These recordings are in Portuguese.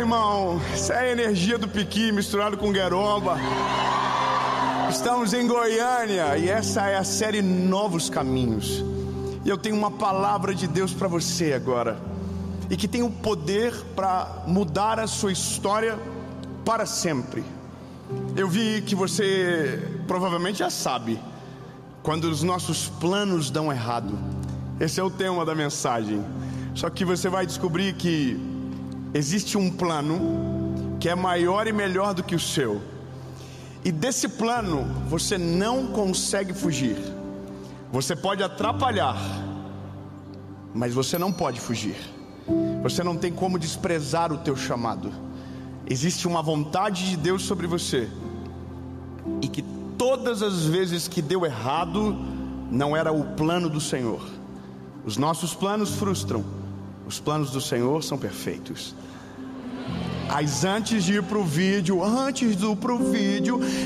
irmão, essa é a energia do Piqui misturado com Gueroba. Estamos em Goiânia e essa é a série Novos Caminhos. E eu tenho uma palavra de Deus para você agora, e que tem o poder para mudar a sua história para sempre. Eu vi que você provavelmente já sabe, quando os nossos planos dão errado. Esse é o tema da mensagem. Só que você vai descobrir que existe um plano que é maior e melhor do que o seu. E desse plano você não consegue fugir. Você pode atrapalhar, mas você não pode fugir. Você não tem como desprezar o teu chamado. Existe uma vontade de Deus sobre você, e que todas as vezes que deu errado, não era o plano do Senhor. Os nossos planos frustram, os planos do Senhor são perfeitos. Mas antes de ir pro vídeo,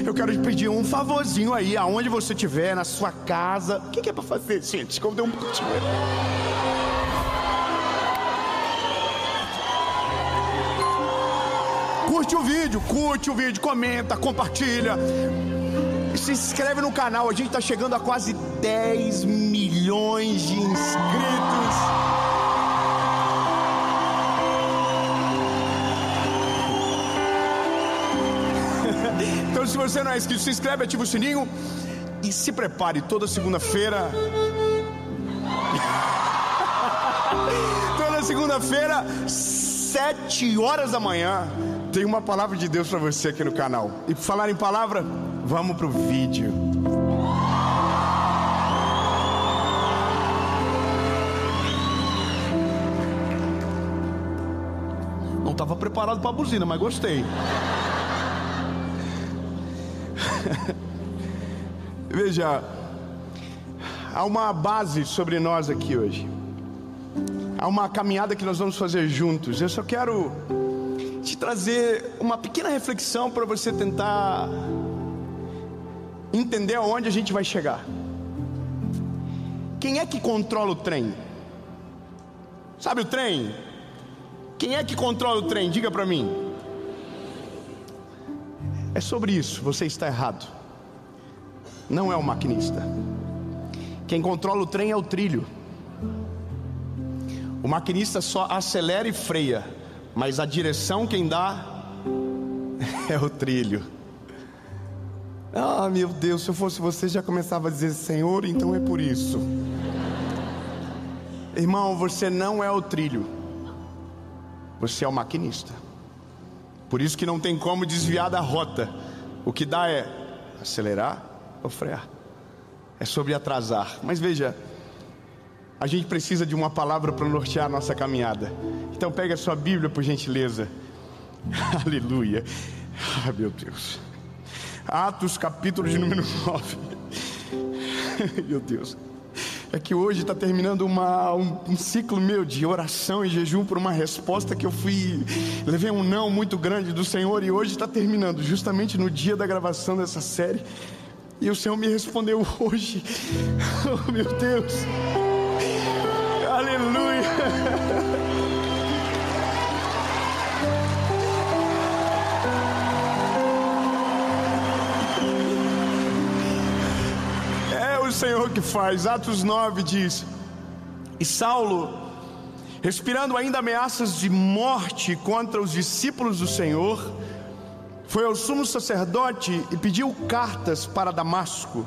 eu quero te pedir um favorzinho aí, aonde você estiver, na sua casa. O que é pra fazer, gente? Escondeu um pouquinho. Curte o vídeo, comenta, compartilha. Se inscreve no canal, a gente tá chegando a quase 10 milhões de inscritos. Então, se você não é inscrito, se inscreve, ativa o sininho e se prepare. Toda segunda-feira, 7 horas da manhã, tem uma palavra de Deus para você aqui no canal. E por falar em palavra, vamos pro vídeo. Não estava preparado para a buzina, mas gostei. Veja, há uma base sobre nós aqui hoje. Há uma caminhada que nós vamos fazer juntos. Eu só quero te trazer uma pequena reflexão para você tentar entender aonde a gente vai chegar. Quem é que controla o trem? Sabe o trem? Quem é que controla o trem? Diga para mim. É sobre isso, você está errado. Não é o maquinista. Quem controla o trem é o trilho. O maquinista só acelera e freia, mas a direção quem dá é o trilho. Ah, meu Deus, se eu fosse você já começava a dizer: Senhor, então é por isso. Irmão, você não é o trilho, você é o maquinista. Por isso que não tem como desviar da rota. O que dá é acelerar ou frear. É sobre atrasar. Mas veja, a gente precisa de uma palavra para nortear a nossa caminhada. Então pega a sua Bíblia, por gentileza. Aleluia. Ah, meu Deus. Atos, capítulo de número 9. Meu Deus. É que hoje está terminando um ciclo meu de oração e jejum por uma resposta que eu levei um não muito grande do Senhor, e hoje está terminando, justamente no dia da gravação dessa série. E o Senhor me respondeu hoje. Oh, meu Deus. Aleluia. O Senhor que faz. Atos 9 diz: e Saulo, respirando ainda ameaças de morte contra os discípulos do Senhor, foi ao sumo sacerdote e pediu cartas para Damasco,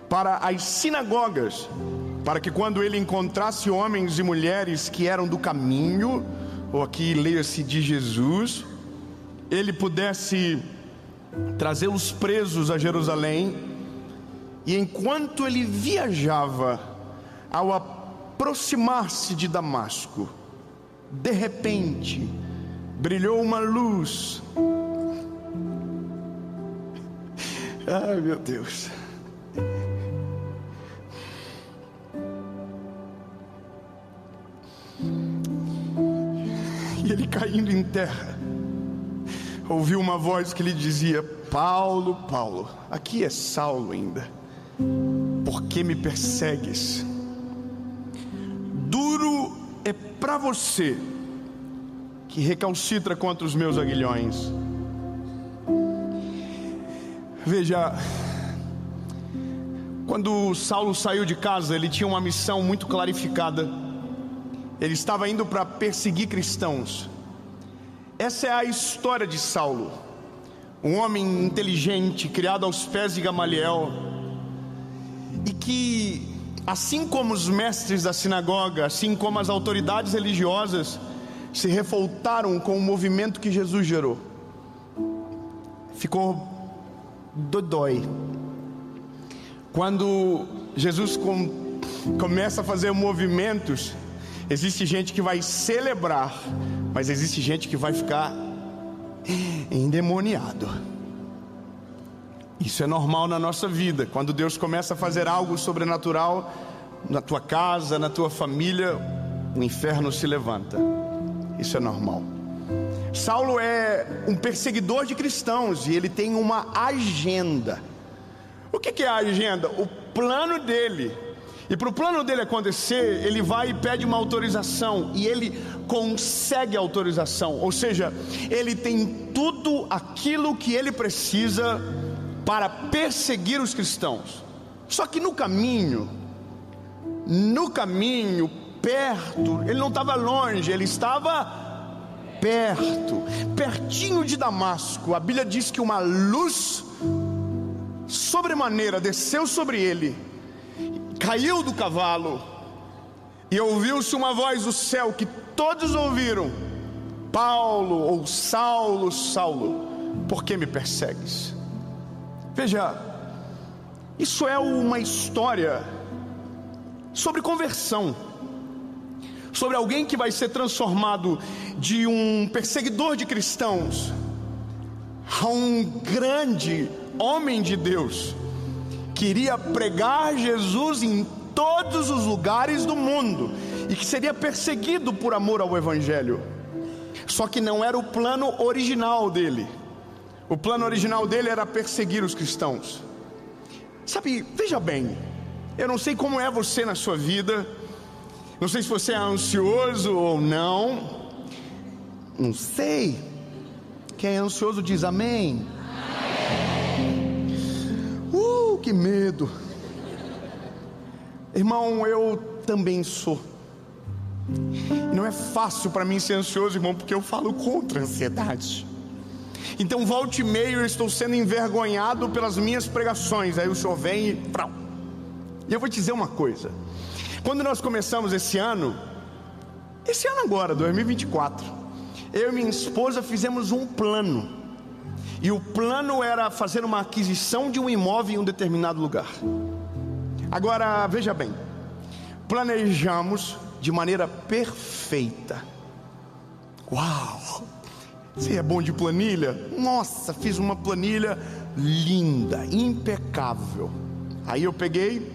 para as sinagogas, para que quando ele encontrasse homens e mulheres que eram do caminho, ou aqui leia-se de Jesus, ele pudesse trazê-los presos a Jerusalém. E enquanto ele viajava, ao aproximar-se de Damasco, de repente brilhou uma luz. Ai, meu Deus. E ele, caindo em terra, ouviu uma voz que lhe dizia: Paulo, Paulo, aqui é Saulo ainda, por que me persegues? Duro é para você que recalcitra contra os meus aguilhões. Veja, quando Saulo saiu de casa, ele tinha uma missão muito clarificada. Ele estava indo para perseguir cristãos. Essa é a história de Saulo, um homem inteligente, criado aos pés de Gamaliel, e que, assim como os mestres da sinagoga, assim como as autoridades religiosas, se revoltaram com o movimento que Jesus gerou. Ficou dodói. Quando Jesus começa a fazer movimentos, existe gente que vai celebrar, mas existe gente que vai ficar endemoniado. Isso é normal na nossa vida. Quando Deus começa a fazer algo sobrenatural na tua casa, na tua família, o inferno se levanta. Isso é normal. Saulo é um perseguidor de cristãos e ele tem uma agenda. O que é a agenda? O plano dele. E para o plano dele acontecer, ele vai e pede uma autorização, e ele consegue a autorização. Ou seja, ele tem tudo aquilo que ele precisa para perseguir os cristãos. Só que no caminho, perto, ele não estava longe, ele estava perto, pertinho de Damasco. A Bíblia diz que uma luz sobremaneira desceu sobre ele, caiu do cavalo, e ouviu-se uma voz do céu que todos ouviram: Paulo, ou Saulo, Saulo, por que me persegues? Veja, isso é uma história sobre conversão, sobre alguém que vai ser transformado de um perseguidor de cristãos a um grande homem de Deus, que iria pregar Jesus em todos os lugares do mundo, e que seria perseguido por amor ao Evangelho. Só que não era o plano original dele. O plano original dele era perseguir os cristãos. Sabe, veja bem, eu não sei como é você na sua vida, não sei se você é ansioso ou não, não sei. Quem é ansioso diz amém. Que medo. Irmão, eu também sou. Não é fácil para mim ser ansioso, irmão, porque eu falo contra a ansiedade. Então, volta e meia eu estou sendo envergonhado pelas minhas pregações. Aí o senhor vem e eu vou te dizer uma coisa. Quando nós começamos esse ano agora, 2024, eu e minha esposa fizemos um plano. E o plano era fazer uma aquisição de um imóvel em um determinado lugar. Agora, veja bem, planejamos de maneira perfeita. Uau! Você é bom de planilha? Nossa, fiz uma planilha linda, impecável. Aí eu peguei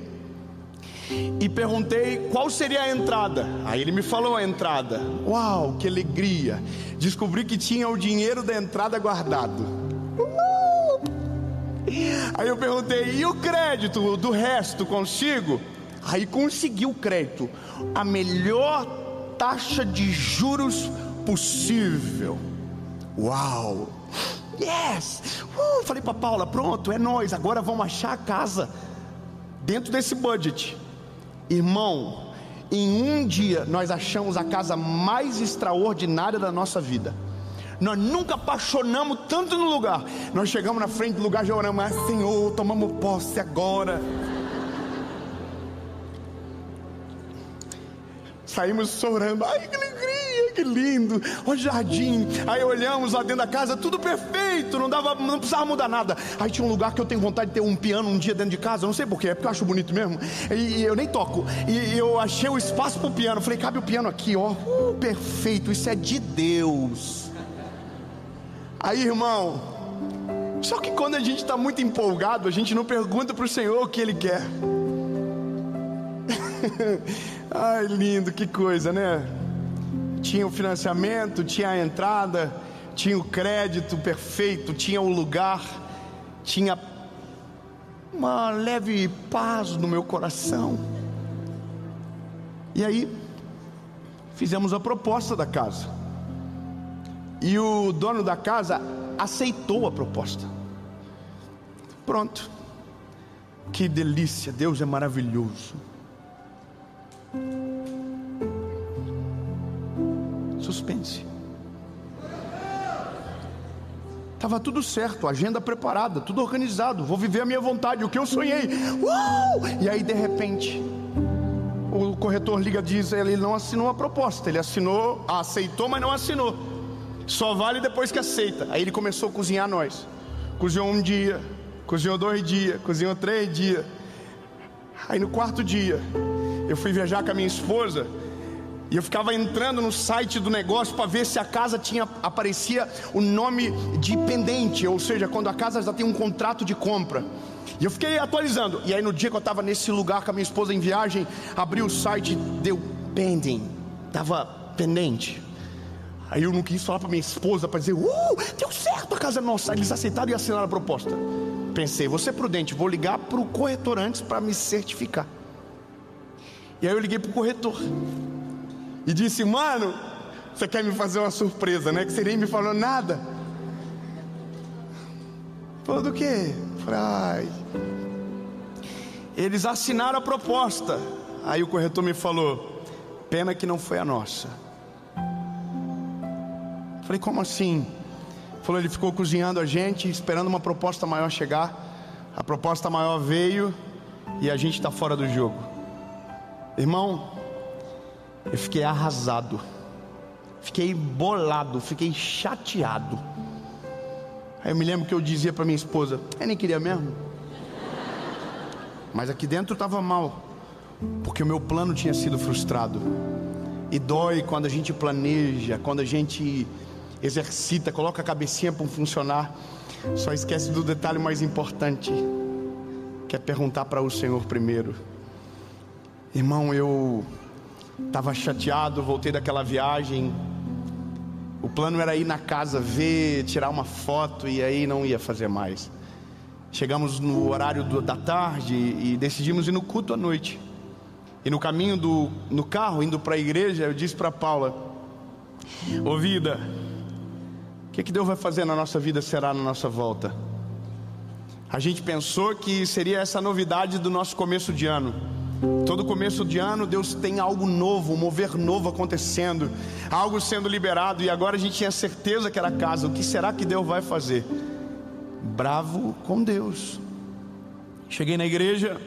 e perguntei qual seria a entrada. Aí ele me falou a entrada. Uau, que alegria! Descobri que tinha o dinheiro da entrada guardado. Aí eu perguntei: e o crédito do resto consigo? Aí consegui o crédito, a melhor taxa de juros possível. Uau! Yes! Falei para Paula: pronto, é nós, agora vamos achar a casa dentro desse budget. Irmão, em um dia nós achamos a casa mais extraordinária da nossa vida. Nós nunca apaixonamos tanto no lugar. Nós chegamos na frente do lugar, já oramos: ah, Senhor, tomamos posse agora. Saímos chorando: ai, que alegria, que lindo, olha o jardim. Aí olhamos lá dentro da casa, tudo perfeito, não precisava mudar nada. Aí tinha um lugar que eu tenho vontade de ter um piano um dia dentro de casa, não sei porquê, é porque eu acho bonito mesmo, e eu nem toco. E eu achei o espaço para o piano, falei: cabe o piano aqui, ó, perfeito, isso é de Deus. Aí, irmão, só que quando a gente está muito empolgado, a gente não pergunta para o Senhor o que Ele quer. Ai, lindo, que coisa, né? Tinha o financiamento, tinha a entrada, tinha o crédito perfeito, tinha o lugar, tinha uma leve paz no meu coração. E aí fizemos a proposta da casa. E o dono da casa aceitou a proposta. Pronto. Que delícia, Deus é maravilhoso. Suspense. Estava tudo certo, agenda preparada, tudo organizado. Vou viver a minha vontade, o que eu sonhei. E aí de repente o corretor liga e diz: ele não assinou a proposta. Ele assinou, aceitou, mas não assinou. Só vale depois que aceita. Aí ele começou a cozinhar nós. Cozinhou um dia, cozinhou 2 dias, cozinhou 3 dias. Aí no 4º dia eu fui viajar com a minha esposa, e eu ficava entrando no site do negócio para ver se a casa aparecia o nome de pendente, ou seja, quando a casa já tem um contrato de compra. E eu fiquei atualizando. E aí no dia que eu estava nesse lugar com a minha esposa em viagem, abri o site, deu pending, estava pendente. Aí eu não quis falar para minha esposa para dizer: deu certo, a casa é nossa. Eles aceitaram e assinaram a proposta. Pensei, vou ser prudente, vou ligar para o corretor antes para me certificar. E aí eu liguei para o corretor e disse: mano, você quer me fazer uma surpresa, né? Que você nem me falou nada. Falou: do quê? Falei: eles assinaram a proposta. Aí o corretor me falou: pena que não foi a nossa. Falei: como assim? Falou: ele ficou cozinhando a gente, esperando uma proposta maior chegar. A proposta maior veio e a gente está fora do jogo. Irmão, eu fiquei arrasado, fiquei bolado, fiquei chateado. Aí eu me lembro que eu dizia para minha esposa: eu nem queria mesmo. Mas aqui dentro estava mal, porque o meu plano tinha sido frustrado. E dói quando a gente planeja, quando a gente exercita, coloca a cabecinha para funcionar, só esquece do detalhe mais importante, que é perguntar para o Senhor primeiro. Irmão, eu estava chateado, voltei daquela viagem. O plano era ir na casa ver, tirar uma foto, e aí não ia fazer mais. Chegamos no horário da tarde e decidimos ir no culto à noite. E no caminho no carro, indo para a igreja, eu disse para Paula: ô vida, o que Deus vai fazer na nossa vida será na nossa volta. A gente pensou que seria essa novidade do nosso começo de ano. Todo começo de ano Deus tem algo novo, um mover novo acontecendo, algo sendo liberado. E agora a gente tinha certeza que era casa. O que será que Deus vai fazer? Bravo com Deus. Cheguei na igreja,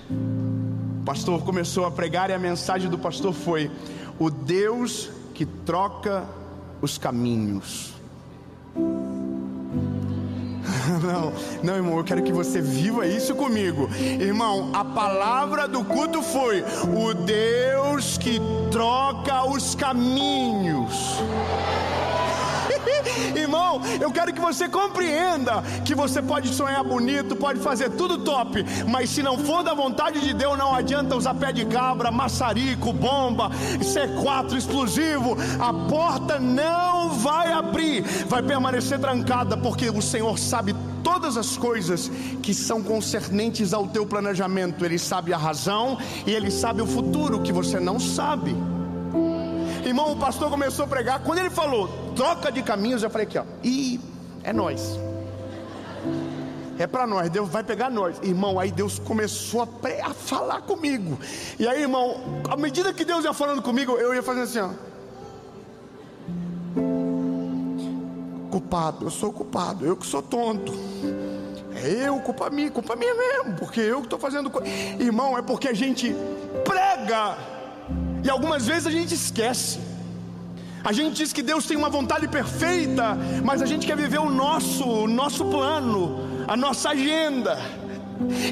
o pastor começou a pregar e a mensagem do pastor foi: o Deus que troca os caminhos. Não, irmão, eu quero que você viva isso comigo. Irmão, a palavra do culto foi: o Deus que troca os caminhos. Irmão, eu quero que você compreenda que você pode sonhar bonito, pode fazer tudo top, mas se não for da vontade de Deus, não adianta usar pé de cabra, maçarico, bomba, C4, explosivo. A porta não vai abrir, vai permanecer trancada, porque o Senhor sabe todas as coisas que são concernentes ao teu planejamento. Ele sabe a razão e Ele sabe o futuro que você não sabe. Irmão, o pastor começou a pregar. Quando ele falou troca de caminhos, eu falei aqui, ó, é nós, é para nós, Deus vai pegar nós. Irmão, aí Deus começou a falar comigo. E aí, irmão, à medida que Deus ia falando comigo, eu ia fazendo assim, ó: culpado, eu sou culpado, eu que sou tonto, culpa minha mesmo, porque eu que estou fazendo Irmão, é porque a gente prega e algumas vezes a gente esquece. A gente diz que Deus tem uma vontade perfeita, mas a gente quer viver o nosso plano, a nossa agenda.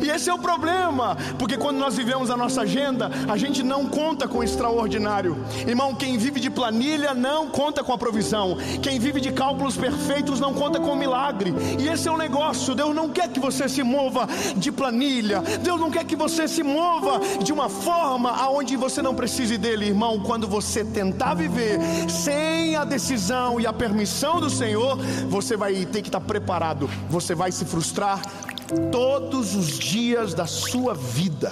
E esse é o problema, porque quando nós vivemos a nossa agenda, a gente não conta com o extraordinário. Irmão, quem vive de planilha não conta com a provisão. Quem vive de cálculos perfeitos não conta com o milagre. E esse é o negócio. Deus não quer que você se mova de planilha. Deus não quer que você se mova de uma forma aonde você não precise dele. Irmão, quando você tentar viver sem a decisão e a permissão do Senhor, você vai ter que estar preparado. Você vai se frustrar todos os dias da sua vida.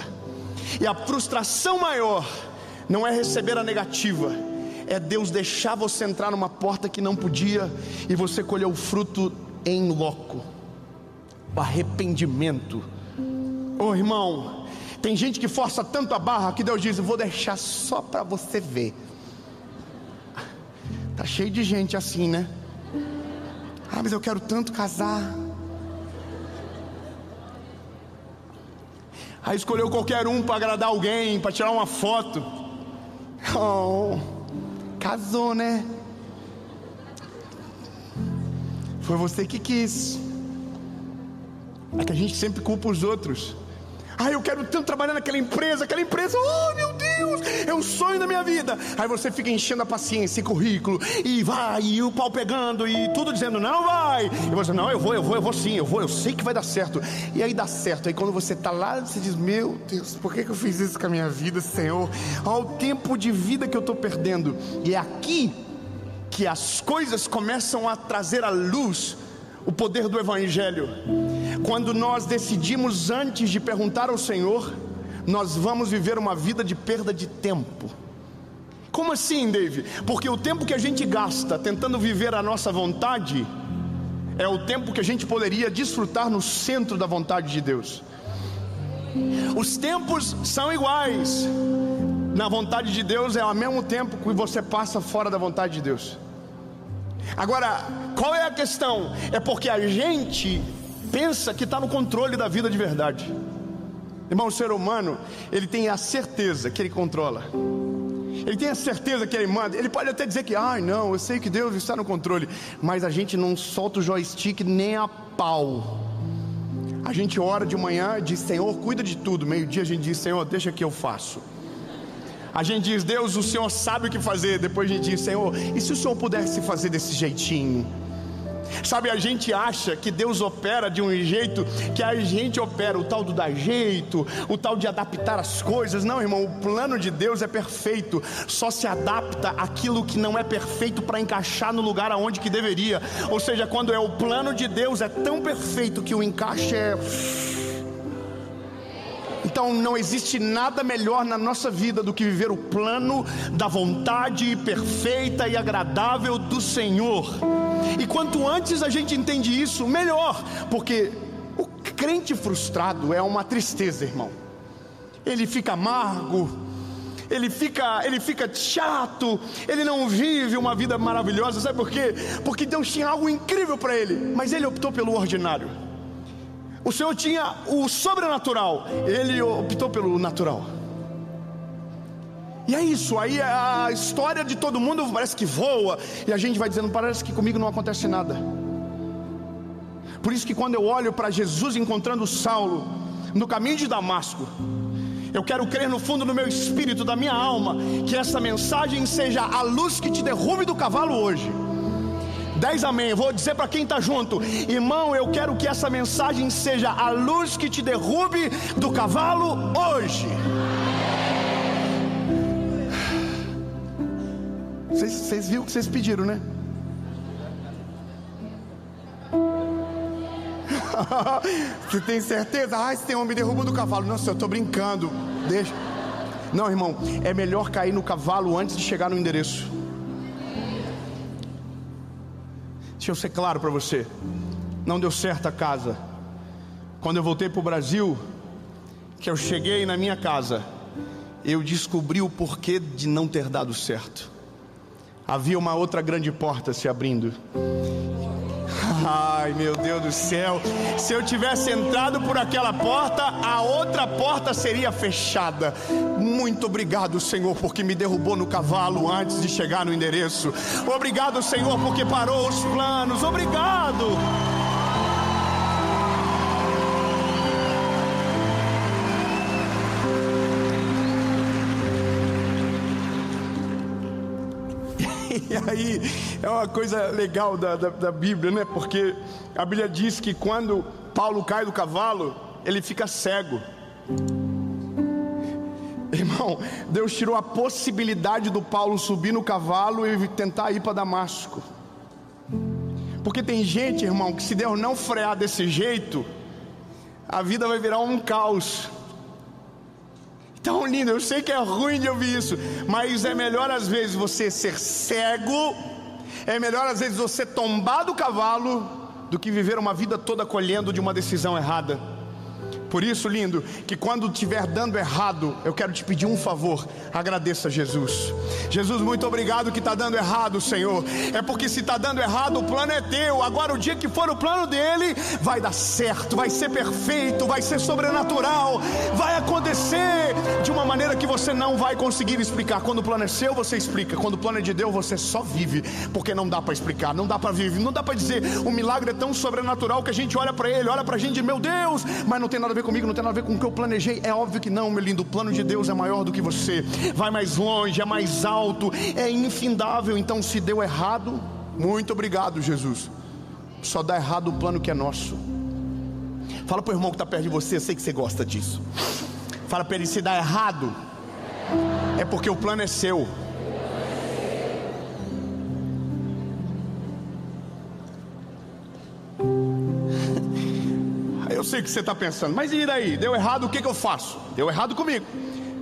E a frustração maior não é receber a negativa, é Deus deixar você entrar numa porta que não podia, e você colher o fruto em loco, o arrependimento. Oh irmão, tem gente que força tanto a barra que Deus diz: eu vou deixar só para você ver. Tá cheio de gente assim, né? Ah, mas eu quero tanto casar. Aí escolheu qualquer um para agradar alguém, para tirar uma foto. Oh, casou, né? Foi você que quis. É que a gente sempre culpa os outros. Ah, eu quero tanto trabalhar naquela empresa, oh meu Deus, é um sonho da minha vida. Aí você fica enchendo a paciência e currículo, e vai, e o pau pegando, e tudo dizendo não vai. E você, não, eu vou sim, eu sei que vai dar certo. E aí dá certo, aí quando você está lá, você diz: meu Deus, por que eu fiz isso com a minha vida, Senhor? Olha o tempo de vida que eu estou perdendo. E é aqui que as coisas começam a trazer à luz o poder do Evangelho. Quando nós decidimos, antes de perguntar ao Senhor, nós vamos viver uma vida de perda de tempo. Como assim, Dave? Porque o tempo que a gente gasta tentando viver a nossa vontade é o tempo que a gente poderia desfrutar no centro da vontade de Deus. Os tempos são iguais. Na vontade de Deus é ao mesmo tempo que você passa fora da vontade de Deus. Agora, qual é a questão? É porque a gente pensa que está no controle da vida de verdade. Irmão, o ser humano, ele tem a certeza que ele controla. Ele tem a certeza que ele manda. Ele pode até dizer que, não, eu sei que Deus está no controle. Mas a gente não solta o joystick nem a pau. A gente ora de manhã e diz: Senhor, cuida de tudo. Meio-dia a gente diz: Senhor, deixa que eu faço. A gente diz: Deus, o Senhor sabe o que fazer. Depois a gente diz: Senhor, e se o Senhor pudesse fazer desse jeitinho? Sabe, a gente acha que Deus opera de um jeito que a gente opera, o tal do dar jeito, o tal de adaptar as coisas. Não, irmão, o plano de Deus é perfeito. Só se adapta aquilo que não é perfeito para encaixar no lugar aonde que deveria. Ou seja, quando é o plano de Deus, é tão perfeito que o encaixe é... Então não existe nada melhor na nossa vida do que viver o plano da vontade perfeita e agradável do Senhor. E quanto antes a gente entende isso, melhor. Porque o crente frustrado é uma tristeza, irmão. Ele fica amargo, ele fica chato, ele não vive uma vida maravilhosa. Sabe por quê? Porque Deus tinha algo incrível para ele, mas ele optou pelo ordinário. O Senhor tinha o sobrenatural, ele optou pelo natural. E é isso, aí a história de todo mundo parece que voa, e a gente vai dizendo: parece que comigo não acontece nada. Por isso que quando eu olho para Jesus encontrando Saulo no caminho de Damasco, eu quero crer no fundo do meu espírito, da minha alma, que essa mensagem seja a luz que te derrube do cavalo hoje. 10 amém, eu vou dizer para quem está junto: irmão, eu quero que essa mensagem seja a luz que te derrube do cavalo hoje. Vocês viram o que vocês pediram, né? Você tem certeza? Esse tem homem me derrubou do cavalo. Não, eu estou brincando. Deixa. Não, irmão, é melhor cair no cavalo antes de chegar no endereço. Deixa eu ser claro para você: não deu certo a casa. Quando eu voltei para o Brasil, que eu cheguei na minha casa, eu descobri o porquê de não ter dado certo. Havia uma outra grande porta se abrindo. Ai, meu Deus do céu, se eu tivesse entrado por aquela porta, a outra porta seria fechada. Muito obrigado, Senhor, porque me derrubou no cavalo antes de chegar no endereço. Obrigado, Senhor, porque parou os planos. Obrigado. E aí é uma coisa legal da Bíblia, né? Porque a Bíblia diz que quando Paulo cai do cavalo, ele fica cego. Irmão, Deus tirou a possibilidade do Paulo subir no cavalo e tentar ir para Damasco. Porque tem gente, irmão, que se Deus não frear desse jeito, a vida vai virar um caos. Tão lindo, eu sei que é ruim de ouvir isso, mas é melhor às vezes você ser cego, é melhor às vezes você tombar do cavalo, do que viver uma vida toda colhendo de uma decisão errada. Por isso, lindo, que quando estiver dando errado, eu quero te pedir um favor: agradeça a Jesus. Jesus, muito obrigado que está dando errado, Senhor. É porque se está dando errado, o plano é teu. Agora o dia que for o plano dele, vai dar certo, vai ser perfeito, vai ser sobrenatural, vai acontecer de uma maneira que você não vai conseguir explicar. Quando o plano é seu, você explica. Quando o plano é de Deus, você só vive, porque não dá para explicar, não dá para viver, não dá para dizer. O milagre é tão sobrenatural que a gente olha para ele, olha para a gente, meu Deus, mas não tem nada a ver comigo, não tem nada a ver com o que eu planejei. É óbvio que não, meu lindo. O plano de Deus é maior do que você, vai mais longe, é mais alto, é infindável. Então se deu errado, muito obrigado, Jesus. Só dá errado o plano que é nosso. Fala para o irmão que está perto de você, eu sei que você gosta disso. Fala para ele: se dá errado, é porque o plano é seu. Eu sei que você está pensando, mas e daí? Deu errado, o que eu faço? Deu errado comigo,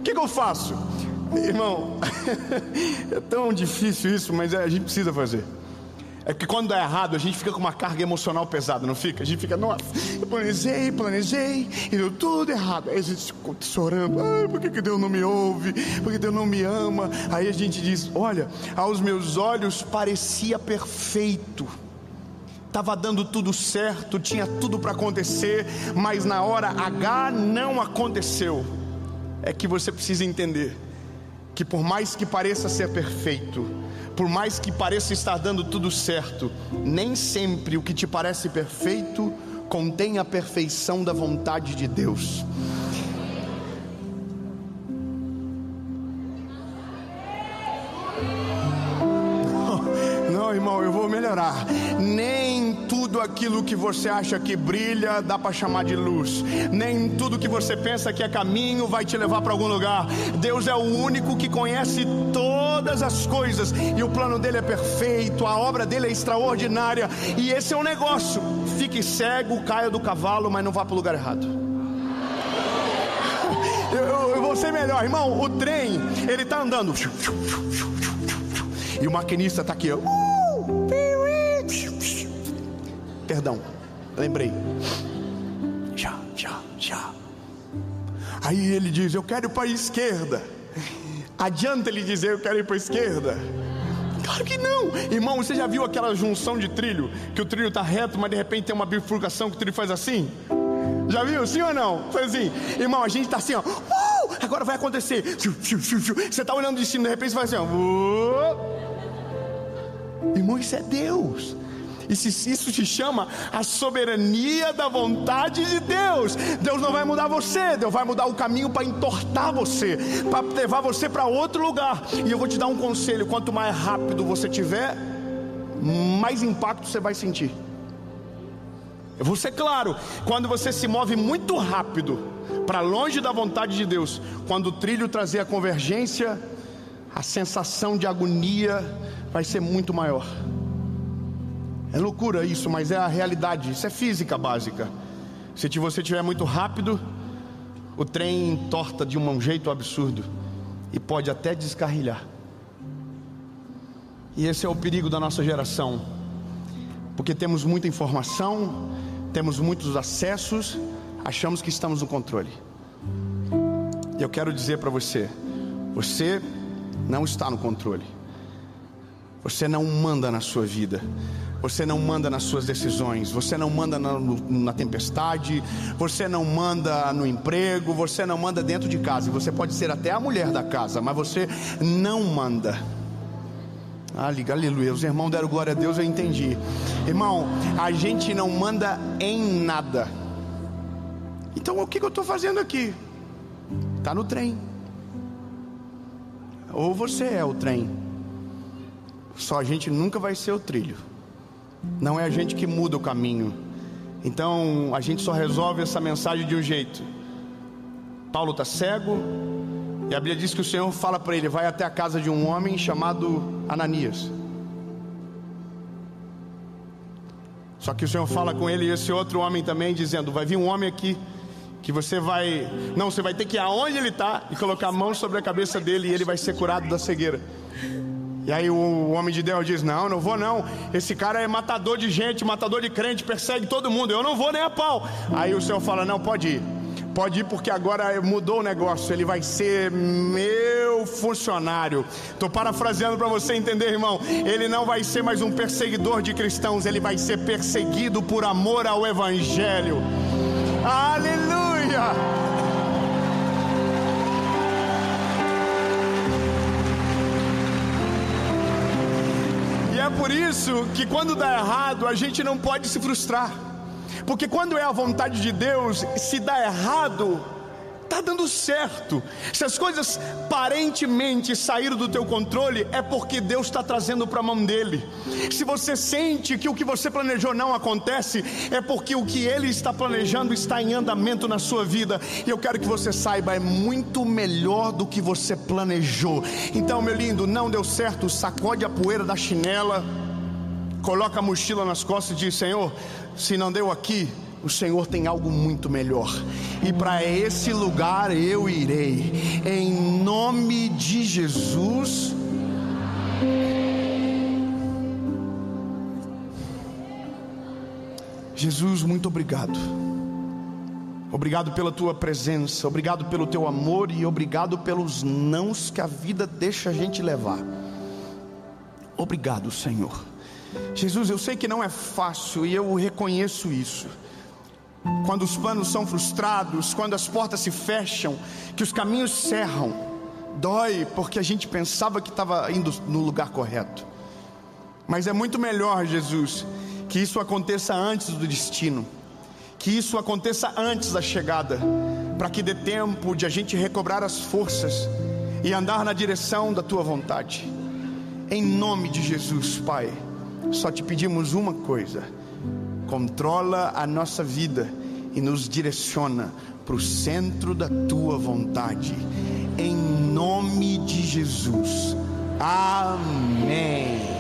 o que eu faço? Irmão, é tão difícil isso, mas a gente precisa fazer. É que quando dá errado, a gente fica com uma carga emocional pesada, não fica? A gente fica: nossa, eu planejei, e deu tudo errado. Aí a gente fica chorando: ai, por que Deus não me ouve? Por que Deus não me ama? Aí a gente diz: olha, aos meus olhos parecia perfeito, estava dando tudo certo, tinha tudo para acontecer, mas na hora H não aconteceu. É que você precisa entender que por mais que pareça ser perfeito, por mais que pareça estar dando tudo certo, nem sempre o que te parece perfeito contém a perfeição da vontade de Deus. Não, irmão, eu vou melhorar. Nem tudo aquilo que você acha que brilha dá para chamar de luz. Nem tudo que você pensa que é caminho vai te levar para algum lugar. Deus é o único que conhece todas as coisas, e o plano dele é perfeito, a obra dele é extraordinária. E esse é o negócio: fique cego, caia do cavalo, mas não vá para o lugar errado. Eu vou ser melhor, irmão. O trem, ele está andando, e o maquinista está aqui, perdão, lembrei. Já. Aí ele diz: eu quero ir para a esquerda. Adianta ele dizer: eu quero ir para a esquerda? Claro que não. Irmão, você já viu aquela junção de trilho, que o trilho está reto, mas de repente tem uma bifurcação que o trilho faz assim? Já viu? Sim ou não? Foi assim. Irmão, a gente está assim, ó. Agora vai acontecer. Você está olhando de cima, de repente você vai assim, ó. Irmão, isso é Deus. Isso se chama a soberania da vontade de Deus. Deus não vai mudar você, Deus vai mudar o caminho para entortar você, para levar você para outro lugar. E eu vou te dar um conselho: quanto mais rápido você tiver, mais impacto você vai sentir. Eu vou ser claro: quando você se move muito rápido para longe da vontade de Deus, quando o trilho trazer a convergência, a sensação de agonia vai ser muito maior. É loucura isso, mas é a realidade. Isso é física básica. Se você estiver muito rápido, o trem entorta de um jeito absurdo e pode até descarrilhar. E esse é o perigo da nossa geração, porque temos muita informação, temos muitos acessos, achamos que estamos no controle. E eu quero dizer para você: você não está no controle. Você não manda na sua vida, você não manda nas suas decisões, você não manda na tempestade, você não manda no emprego, você não manda dentro de casa. Você pode ser até a mulher da casa, mas você não manda. Aleluia, os irmãos deram glória a Deus, eu entendi. Irmão, a gente não manda em nada. Então o que eu estou fazendo aqui? Está no trem. Ou você é o trem. Só a gente nunca vai ser o trilho. Não é a gente que muda o caminho. Então a gente só resolve essa mensagem de um jeito. Paulo está cego, e a Bíblia diz que o Senhor fala para ele: vai até a casa de um homem chamado Ananias. Só que o Senhor fala com ele e esse outro homem também, dizendo: vai vir um homem aqui que você vai ter que ir aonde ele está e colocar a mão sobre a cabeça dele e ele vai ser curado da cegueira. E aí o homem de Deus diz: não vou não, esse cara é matador de gente, matador de crente, persegue todo mundo, eu não vou nem a pau. Aí o Senhor fala: não, pode ir porque agora mudou o negócio, ele vai ser meu funcionário. Estou parafraseando para você entender, irmão. Ele não vai ser mais um perseguidor de cristãos, ele vai ser perseguido por amor ao Evangelho. Aleluia! E é por isso que quando dá errado a gente não pode se frustrar, porque quando é a vontade de Deus, se dá errado, está dando certo. Se as coisas aparentemente saíram do teu controle, é porque Deus está trazendo para a mão dele. Se você sente que o que você planejou não acontece, é porque o que ele está planejando está em andamento na sua vida. E eu quero que você saiba, é muito melhor do que você planejou. Então, meu lindo, não deu certo, sacode a poeira da chinela, coloca a mochila nas costas e diz: Senhor, se não deu aqui, o Senhor tem algo muito melhor, e para esse lugar eu irei, em nome de Jesus. Jesus, muito obrigado. Obrigado pela tua presença, obrigado pelo teu amor e obrigado pelos nãos que a vida deixa a gente levar. Obrigado, Senhor. Jesus, eu sei que não é fácil e eu reconheço isso. Quando os planos são frustrados, quando as portas se fecham, que os caminhos cerram, dói porque a gente pensava que estava indo no lugar correto. Mas é muito melhor, Jesus, que isso aconteça antes do destino, que isso aconteça antes da chegada, para que dê tempo de a gente recobrar as forças e andar na direção da tua vontade. Em nome de Jesus, Pai, só te pedimos uma coisa: controla a nossa vida e nos direciona para o centro da tua vontade, em nome de Jesus. Amém.